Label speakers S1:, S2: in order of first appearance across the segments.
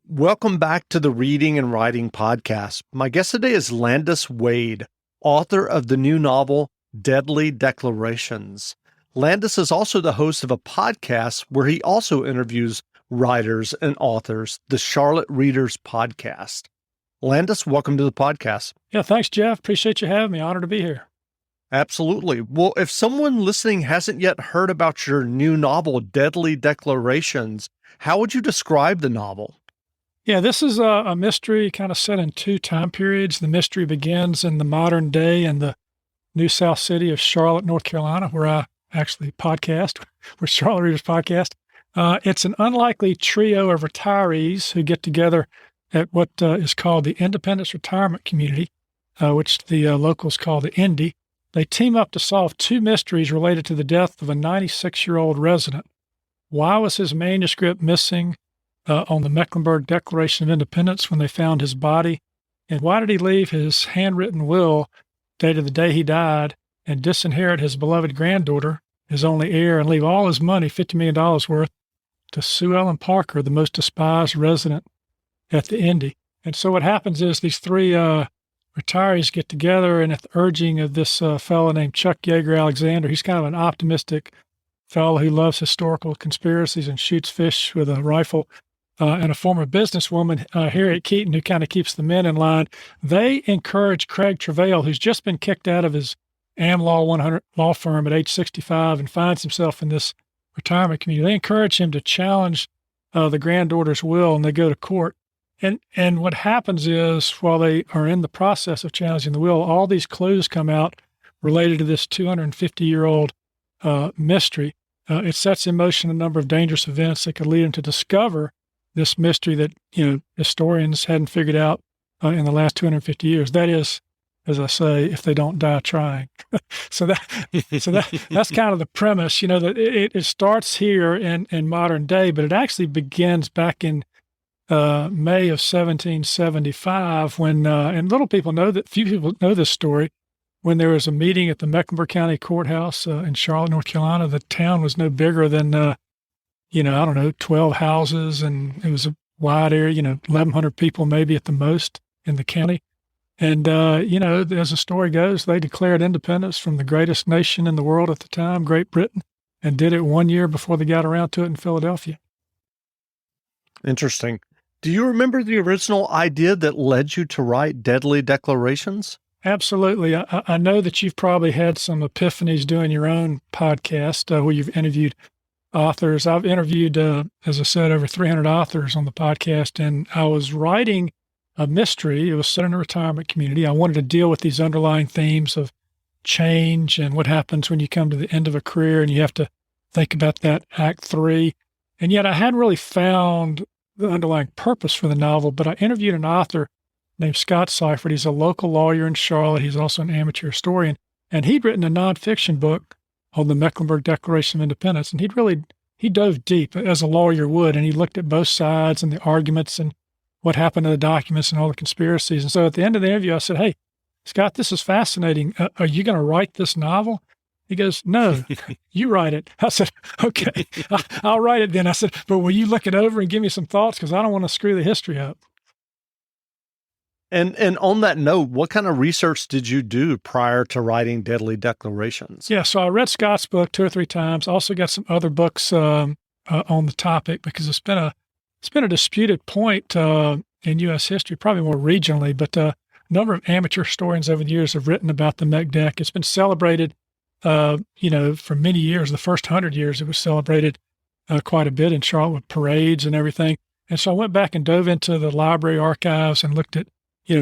S1: Welcome back to the Reading and Writing Podcast. My guest today is Landis Wade, author of the new novel, Deadly Declarations. Landis is also the host of a podcast where he also interviews writers and authors, the Charlotte Readers Podcast. Landis, welcome to the podcast.
S2: Yeah, thanks, Jeff. Appreciate you having me. Honored to be here.
S1: Absolutely. Well, if someone listening hasn't yet heard about your new novel, Deadly Declarations, how would you describe the novel?
S2: Yeah, this is a mystery kind of set in two time periods. The mystery begins in the modern day in the New South City of Charlotte, North Carolina, where I actually podcast, we're Charlotte Readers Podcast. It's an unlikely trio of retirees who get together at what is called the Independence Retirement Community, which the locals call the Indy. They team up to solve two mysteries related to the death of a 96-year-old resident. Why was his manuscript missing on the Mecklenburg Declaration of Independence when they found his body? And why did he leave his handwritten will dated the day he died and disinherit his beloved granddaughter, his only heir, and leave all his money, $50 million worth, to Sue Ellen Parker, the most despised resident at the Indy? And so what happens is these three retirees get together, and at the urging of this fellow named Chuck Yeager Alexander, he's kind of an optimistic fellow who loves historical conspiracies and shoots fish with a rifle, and a former businesswoman, Harriet Keaton, who kind of keeps the men in line. They encourage Craig Travail, who's just been kicked out of his AmLaw 100 law firm at age 65 and finds himself in this retirement community. They encourage him to challenge the granddaughter's will, and they go to court. And what happens is, while they are in the process of challenging the will, all these clues come out related to this 250-year-old mystery. It sets in motion a number of dangerous events that could lead them to discover this mystery that, historians hadn't figured out in the last 250 years. That is, as I say, if they don't die trying. so that's kind of the premise, that it starts here in modern day, but it actually begins back in May of 1775 when, and few people know this story, when there was a meeting at the Mecklenburg County Courthouse in Charlotte, North Carolina. The town was no bigger than, 12 houses, and it was a wide area, 1,100 people maybe at the most in the county. And, as the story goes, they declared independence from the greatest nation in the world at the time, Great Britain, and did it 1 year before they got around to it in Philadelphia.
S1: Interesting. Do you remember the original idea that led you to write Deadly Declarations?
S2: Absolutely. I know that you've probably had some epiphanies doing your own podcast where you've interviewed authors. I've interviewed, as I said, over 300 authors on the podcast, and I was writing a mystery. It was set in a retirement community. I wanted to deal with these underlying themes of change and what happens when you come to the end of a career and you have to think about that Act 3. And yet I hadn't really found the underlying purpose for the novel, but I interviewed an author named Scott Seifert. He's a local lawyer in Charlotte. He's also an amateur historian, and he'd written a nonfiction book on the Mecklenburg Declaration of Independence, and he dove deep, as a lawyer would, and he looked at both sides and the arguments and what happened to the documents and all the conspiracies. And so at the end of the interview, I said, "Hey, Scott, this is fascinating. Are you going to write this novel?" He goes, "No, you write it." I said, "Okay, I'll write it then." I said, "But will you look it over and give me some thoughts? Because I don't want to screw the history up."
S1: And on that note, what kind of research did you do prior to writing Deadly Declarations?
S2: Yeah, so I read Scott's book 2 or 3 times. Also got some other books on the topic, because it's been a disputed point in U.S. history, probably more regionally, but a number of amateur historians over the years have written about the Mec Dec. It's been celebrated, for many years. The first 100 years, it was celebrated quite a bit in Charlotte with parades and everything. And so I went back and dove into the library archives and looked at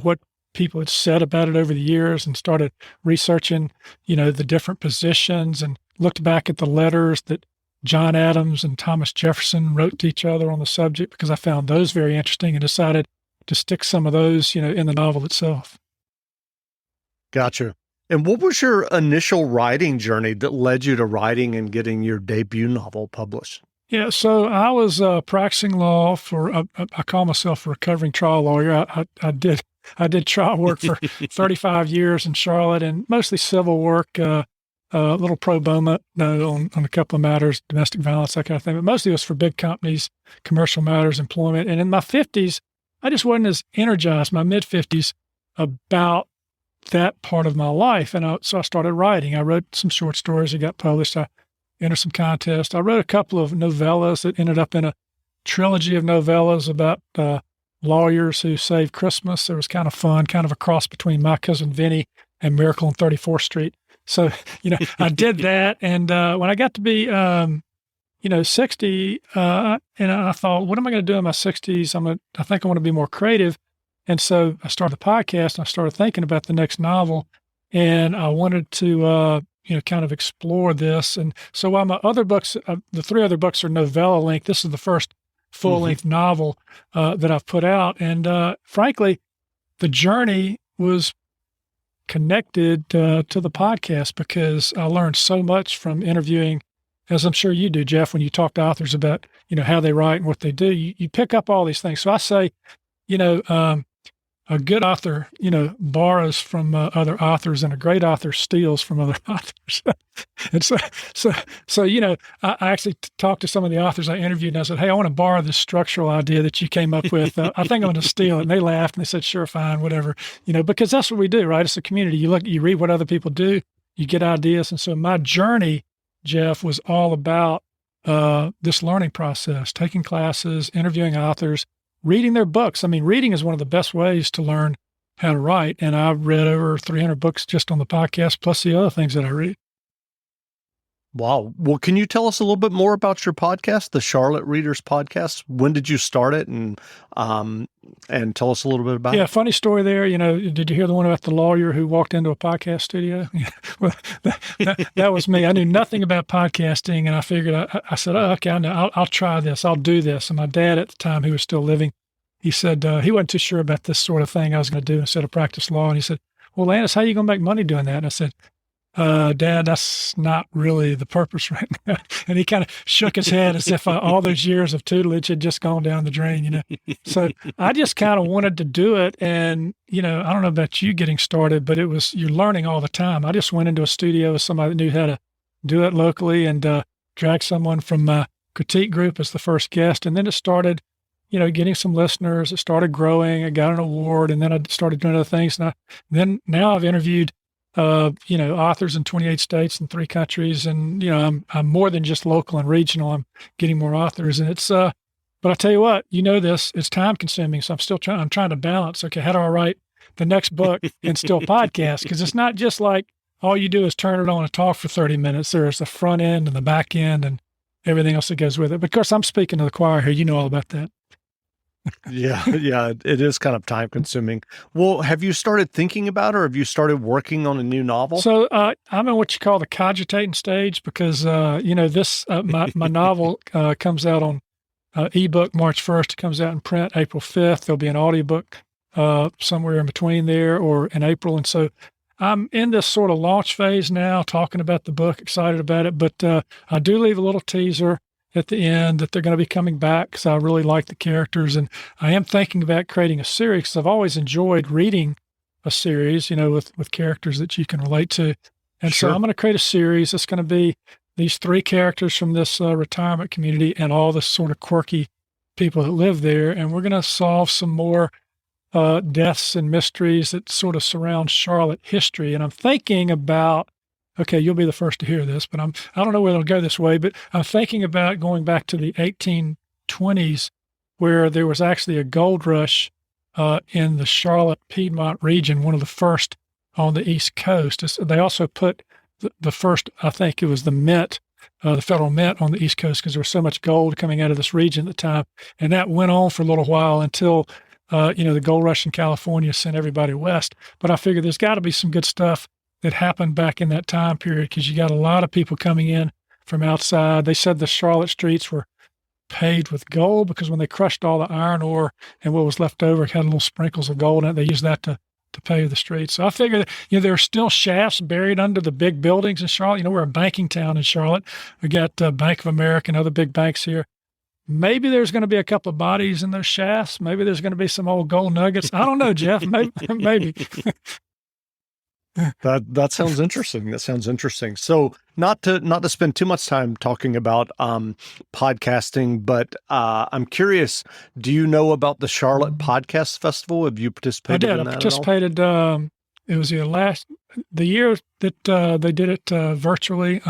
S2: what people had said about it over the years, and started researching, the different positions, and looked back at the letters that John Adams and Thomas Jefferson wrote to each other on the subject, because I found those very interesting, and decided to stick some of those, in the novel itself.
S1: Gotcha. And what was your initial writing journey that led you to writing and getting your debut novel published?
S2: Yeah, so I was practicing law I call myself a recovering trial lawyer. I did trial work for 35 years in Charlotte, and mostly civil work, a little pro bono on a couple of matters, domestic violence, that kind of thing. But mostly it was for big companies, commercial matters, employment. And in my 50s, I just wasn't as energized, my mid-50s, about that part of my life. And so I started writing. I wrote some short stories that got published. I entered some contests. I wrote a couple of novellas that ended up in a trilogy of novellas about lawyers who saved Christmas. It was kind of fun, kind of a cross between My Cousin Vinny and Miracle on 34th Street. So, I did that. And when I got to be, 60, and I thought, what am I going to do in my 60s? I think I want to be more creative. And so I started the podcast, and I started thinking about the next novel, and I wanted to, kind of explore this. And so while my other books, the three other books are novella length, this is the first full-length novel that I've put out. And frankly, the journey was connected to the podcast because I learned so much from interviewing, as I'm sure you do, Jeff, when you talk to authors about, how they write and what they do. You pick up all these things. So I say, a good author, borrows from other authors, and a great author steals from other authors. And so I actually talked to some of the authors I interviewed, and I said, hey, I want to borrow this structural idea that you came up with. I think I'm going to steal it. And they laughed, and they said, sure, fine, whatever. Because that's what we do, right? It's a community. You read what other people do, you get ideas. And so my journey, Jeff, was all about this learning process, taking classes, interviewing authors, reading their books. I mean, reading is one of the best ways to learn how to write. And I've read over 300 books just on the podcast, plus the other things that I read.
S1: Wow. Well, can you tell us a little bit more about your podcast, the Charlotte Readers Podcast? When did you start it? And tell us a little bit about it.
S2: Yeah, funny story there. Did you hear the one about the lawyer who walked into a podcast studio? Well, that was me. I knew nothing about podcasting, and I figured, I said, oh, okay, I know. I'll try this. I'll do this. And my dad at the time, who was still living, he said he wasn't too sure about this sort of thing I was going to do instead of practice law. And he said, well, Landis, how are you going to make money doing that? And I said, Dad, that's not really the purpose right now. And he kind of shook his head as if all those years of tutelage had just gone down the drain, So I just kind of wanted to do it. And, I don't know about you getting started, but you're learning all the time. I just went into a studio with somebody that knew how to do it locally and dragged someone from my critique group as the first guest. And then it started, getting some listeners. It started growing. I got an award, and then I started doing other things. And now I've interviewed authors in 28 states and 3 countries. And, I'm more than just local and regional. I'm getting more authors. And it's, but I tell you what, this, it's time consuming. So I'm trying to balance. Okay, how do I write the next book and still podcast? Because it's not just like all you do is turn it on and talk for 30 minutes. There's the front end and the back end and everything else that goes with it. But of course, I'm speaking to the choir here. You know all about that.
S1: Yeah, it is kind of time consuming. Well, have you started thinking about, or have you started working on a new novel?
S2: So I'm in what you call the cogitating stage because, this, my novel comes out on ebook March 1st. It comes out in print April 5th. There'll be an audiobook somewhere in between there or in April. And so I'm in this sort of launch phase now, talking about the book, excited about it. But I do leave a little teaser at the end that they're going to be coming back because I really like the characters. And I am thinking about creating a series because I've always enjoyed reading a series, with characters that you can relate to. And
S1: Sure.
S2: So I'm going to create a series that's going to be these 3 characters from this retirement community and all the sort of quirky people that live there. And we're going to solve some more deaths and mysteries that sort of surround Charlotte history. And I'm thinking about, okay, you'll be the first to hear this, but I don't know whether it'll go this way, but I'm thinking about going back to the 1820s where there was actually a gold rush in the Charlotte Piedmont region, one of the first on the East Coast. They also put the first, I think it was the mint, the federal mint on the East Coast because there was so much gold coming out of this region at the time. And that went on for a little while until, the gold rush in California sent everybody west. But I figured there's got to be some good stuff that happened back in that time period because you got a lot of people coming in from outside. They said the Charlotte streets were paved with gold because when they crushed all the iron ore and what was left over, it had little sprinkles of gold in it. They used that to pave the streets. So I figured, there are still shafts buried under the big buildings in Charlotte. We're a banking town in Charlotte. We got Bank of America and other big banks here. Maybe there's going to be a couple of bodies in those shafts. Maybe there's going to be some old gold nuggets. I don't know, Jeff. Maybe.
S1: That sounds interesting. That sounds interesting. So not to spend too much time talking about podcasting, but I'm curious, do you know about the Charlotte Podcast Festival? Have you
S2: I
S1: participated
S2: did.
S1: in
S2: I
S1: that at all?
S2: participated. It was the year that they did it virtually.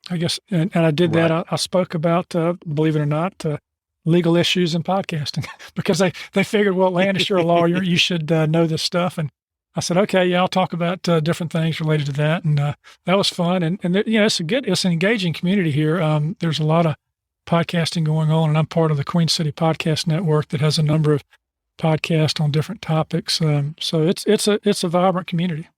S2: I guess, and I did that.
S1: Right.
S2: I spoke about, believe it or not, legal issues in podcasting because they figured, well, Landis, you're a lawyer, you should know this stuff. And I said, okay, yeah, I'll talk about different things related to that. And that was fun. And there, it's an engaging community here. There's a lot of podcasting going on, and I'm part of the Queen City Podcast Network that has a number of podcasts on different topics. So it's a vibrant community.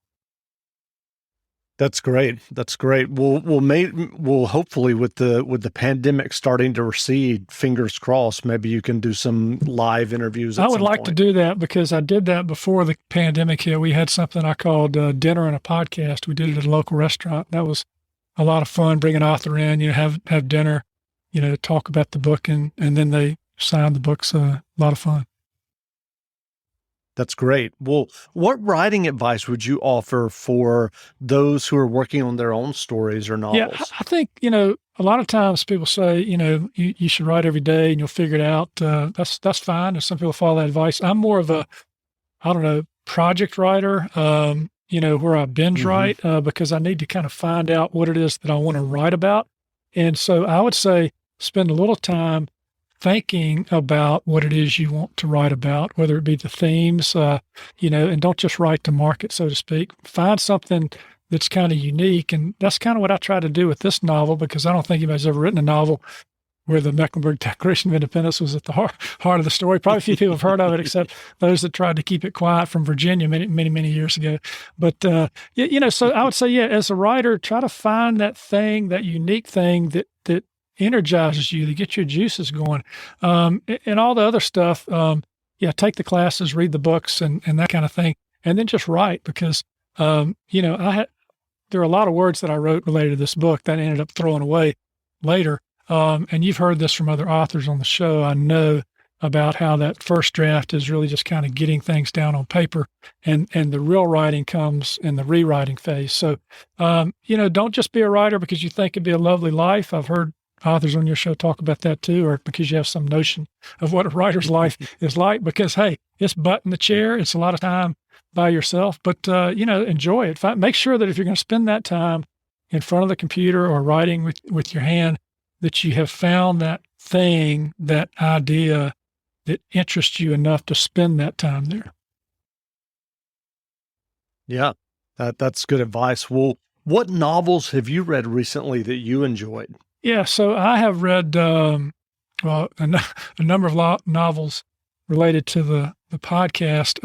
S1: That's great. That's great. We'll hopefully with the pandemic starting to recede, fingers crossed, maybe you can do some live interviews at
S2: I would
S1: some
S2: like to
S1: point.
S2: do that because I did that before the pandemic hit. We had something I called Dinner and a Podcast. We did it at a local restaurant. That was a lot of fun, bring an author in, have dinner, talk about the book, and then they sign the books. A lot of fun.
S1: That's great. Well, what writing advice would you offer for those who are working on their own stories or
S2: Yeah,
S1: novels?
S2: I think, a lot of times people say, you should write every day and you'll figure it out. That's fine. And some people follow that advice. I'm more of a, I don't know, project writer, where I binge
S1: Hmm.
S2: write because I need to kind of find out what it is that I want to write about. And so I would say spend a little time thinking about what it is you want to write about, whether it be the themes, and don't just write to market, so to speak. Find something that's kind of unique. And that's kind of what I try to do with this novel, because I don't think anybody's ever written a novel where the Mecklenburg Declaration of Independence was at the heart of the story. Probably few people have heard of it, except those that tried to keep it quiet from Virginia many, many, many years ago. But, so I would say, yeah, as a writer, try to find that thing, that unique thing that energizes you, that gets your juices going. And all the other stuff, take the classes, read the books and that kind of thing, and then just write because, there are a lot of words that I wrote related to this book that I ended up throwing away later. And you've heard this from other authors on the show. I know about how that first draft is really just kind of getting things down on paper, and the real writing comes in the rewriting phase. So, don't just be a writer because you think it'd be a lovely life. I've heard authors on your show talk about that too, or because you have some notion of what a writer's life is like, because, hey, it's butt in the chair. It's a lot of time by yourself, but, enjoy it. Make sure that if you're going to spend that time in front of the computer or writing with your hand, that you have found that thing, that idea that interests you enough to spend that time there.
S1: Yeah, that's good advice. Well, what novels have you read recently that you enjoyed?
S2: Yeah, so I have read a number of novels related to the podcast.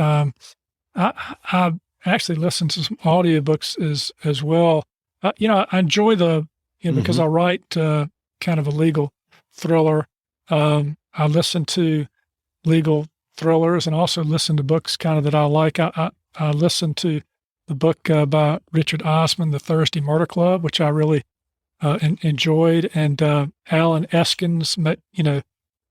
S2: I actually listened to some audiobooks as well. I enjoy because I write kind of a legal thriller. I listen to legal thrillers and also listen to books kind of that I like. I listened to the book by Richard Osman, The Thursday Murder Club, which I really enjoyed, and Alan Eskin's, May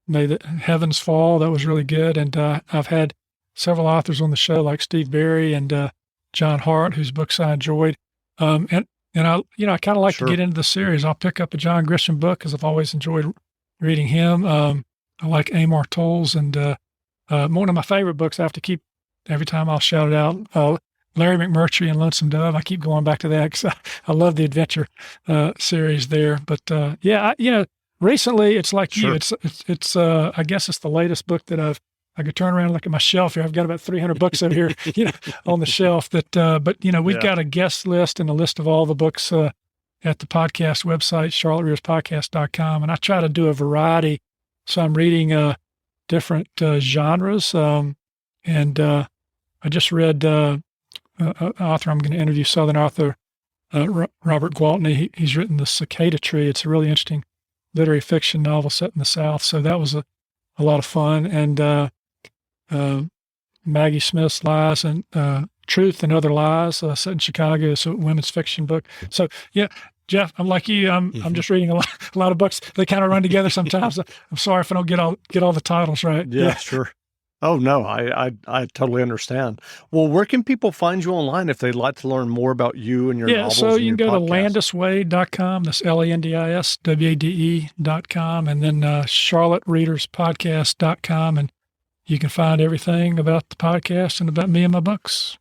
S2: the Heavens Fall. That was really good. And I've had several authors on the show like Steve Berry and John Hart, whose books I enjoyed. And I kind of like to get into the series. I'll pick up a John Grisham book because I've always enjoyed reading him. I like Amor Towles, and one of my favorite books I have to keep every time I'll shout it out. Larry Mcmurtry and Lonesome Dove. I keep going back to that because I love the adventure series there. But recently it's like you. It's I guess it's the latest book that I could turn around and look at my shelf here. I've got about 300 books over here, on the shelf. But we've got a guest list and a list of all the books at the podcast website, charlottereaderspodcast.com, and I try to do a variety. So I'm reading different genres, and I just read author I'm going to interview, Southern author Robert Gwaltney. He's written The Cicada Tree. It's a really interesting literary fiction novel set in the South. So that was a lot of fun. And Maggie Smith's Lies and Truth and Other Lies, set in Chicago. It's a women's fiction book. So yeah, Jeff, I'm like you. I'm just reading a lot of books. They kind of run together sometimes. I'm sorry if I don't get all the titles right.
S1: Yeah, sure. Oh, no, I totally understand. Well, where can people find you online if they'd like to learn more about you and your
S2: Yeah, so
S1: novels and
S2: you can
S1: your
S2: go to
S1: podcast?
S2: landiswade.com. That's LandisWade.com. And then charlottereaderspodcast.com. And you can find everything about the podcast and about me and my books.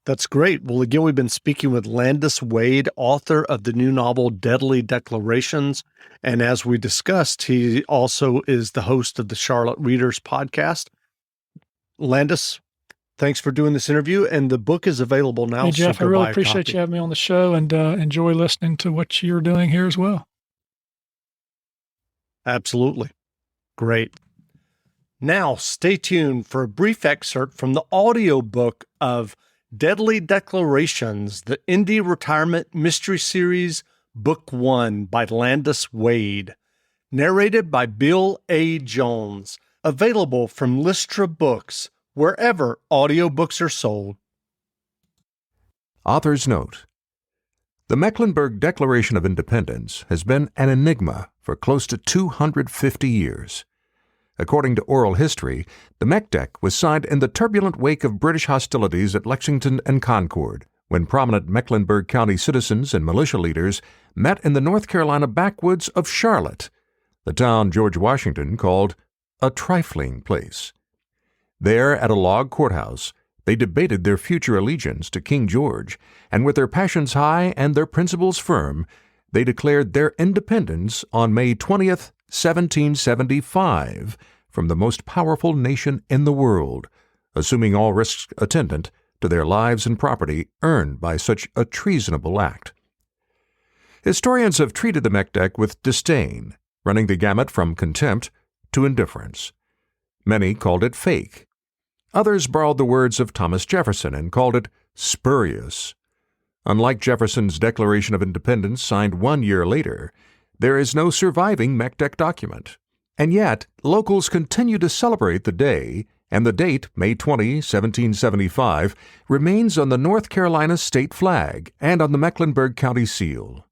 S1: That's great. Well, again, we've been speaking with Landis Wade, author of the new novel Deadly Declarations. And as we discussed, he also is the host of the Charlotte Readers podcast. Landis, thanks for doing this interview. And the book is available now.
S2: Hey, Jeff,
S1: so
S2: I
S1: go
S2: really
S1: buy a
S2: appreciate
S1: copy.
S2: you having me on the show and enjoy listening to what you're doing here as well.
S1: Absolutely. Great. Now, stay tuned for a brief excerpt from the audiobook of Deadly Declarations, the Indie Retirement Mystery Series, Book 1 by Landis Wade, narrated by Bill A. Jones, available from Lystra Books, wherever audiobooks are sold.
S3: Author's Note: The Mecklenburg Declaration of Independence has been an enigma for close to 250 years. According to oral history, the McDec was signed in the turbulent wake of British hostilities at Lexington and Concord, when prominent Mecklenburg County citizens and militia leaders met in the North Carolina backwoods of Charlotte, the town George Washington called a trifling place. There, at a log courthouse, they debated their future allegiance to King George, and with their passions high and their principles firm, they declared their independence on May 20th, 1775, from the most powerful nation in the world, assuming all risks attendant to their lives and property earned by such a treasonable act. Historians have treated the McDec with disdain, running the gamut from contempt to indifference. Many called it fake. Others borrowed the words of Thomas Jefferson and called it spurious. Unlike Jefferson's Declaration of Independence signed 1 year later, there is no surviving McDec document. And yet, locals continue to celebrate the day, and the date, May 20, 1775, remains on the North Carolina state flag and on the Mecklenburg County seal.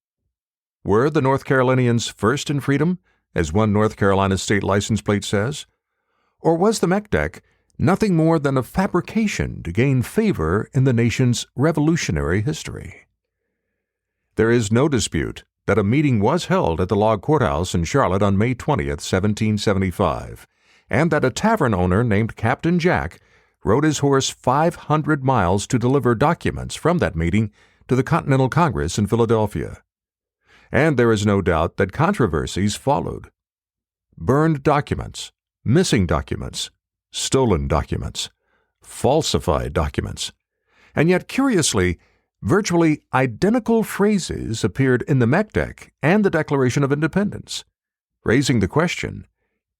S3: Were the North Carolinians first in freedom, as one North Carolina state license plate says? Or was the McDec nothing more than a fabrication to gain favor in the nation's revolutionary history? There is no dispute that a meeting was held at the log courthouse in Charlotte on May 20th, 1775, and that a tavern owner named Captain Jack rode his horse 500 miles to deliver documents from that meeting to the Continental Congress in Philadelphia. And there is no doubt that controversies followed. Burned documents, missing documents, stolen documents, falsified documents. And yet, curiously, virtually identical phrases appeared in the McDec and the Declaration of Independence, raising the question,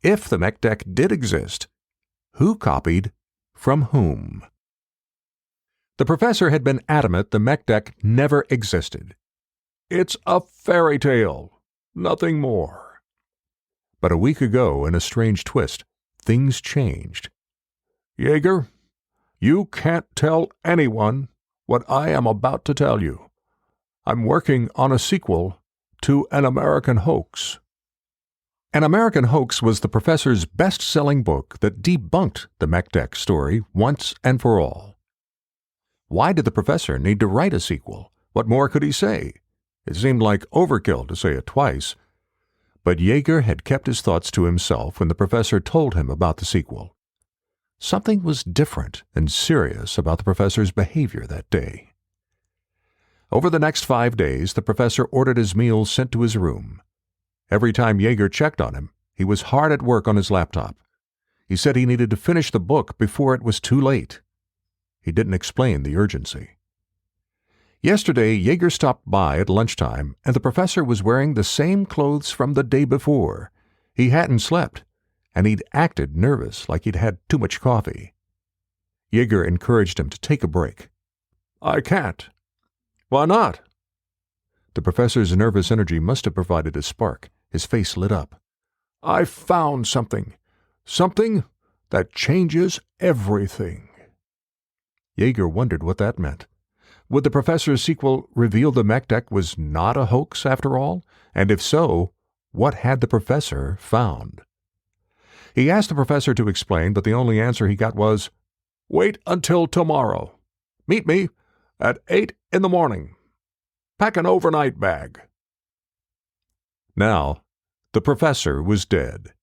S3: if the McDec did exist, who copied from whom? The professor had been adamant the McDec never existed. It's a fairy tale, nothing more. But a week ago, in a strange twist, things changed. Yeager, you can't tell anyone what I am about to tell you. I'm working on a sequel to An American Hoax. An American Hoax was the professor's best-selling book that debunked the McDec story once and for all. Why did the professor need to write a sequel? What more could he say? It seemed like overkill to say it twice. But Yeager had kept his thoughts to himself when the professor told him about the sequel. Something was different and serious about the professor's behavior that day. Over the next 5 days, the professor ordered his meals sent to his room. Every time Yeager checked on him, he was hard at work on his laptop. He said he needed to finish the book before it was too late. He didn't explain the urgency. Yesterday, Yeager stopped by at lunchtime, and the professor was wearing the same clothes from the day before. He hadn't slept, and he'd acted nervous, like he'd had too much coffee. Yeager encouraged him to take a break. I can't. Why not? The professor's nervous energy must have provided a spark. His face lit up. I found something. Something that changes everything. Yeager wondered what that meant. Would the professor's sequel reveal the McDec was not a hoax after all? And if so, what had the professor found? He asked the professor to explain, but the only answer he got was, "Wait until tomorrow. Meet me at 8 in the morning. Pack an overnight bag." Now, the professor was dead.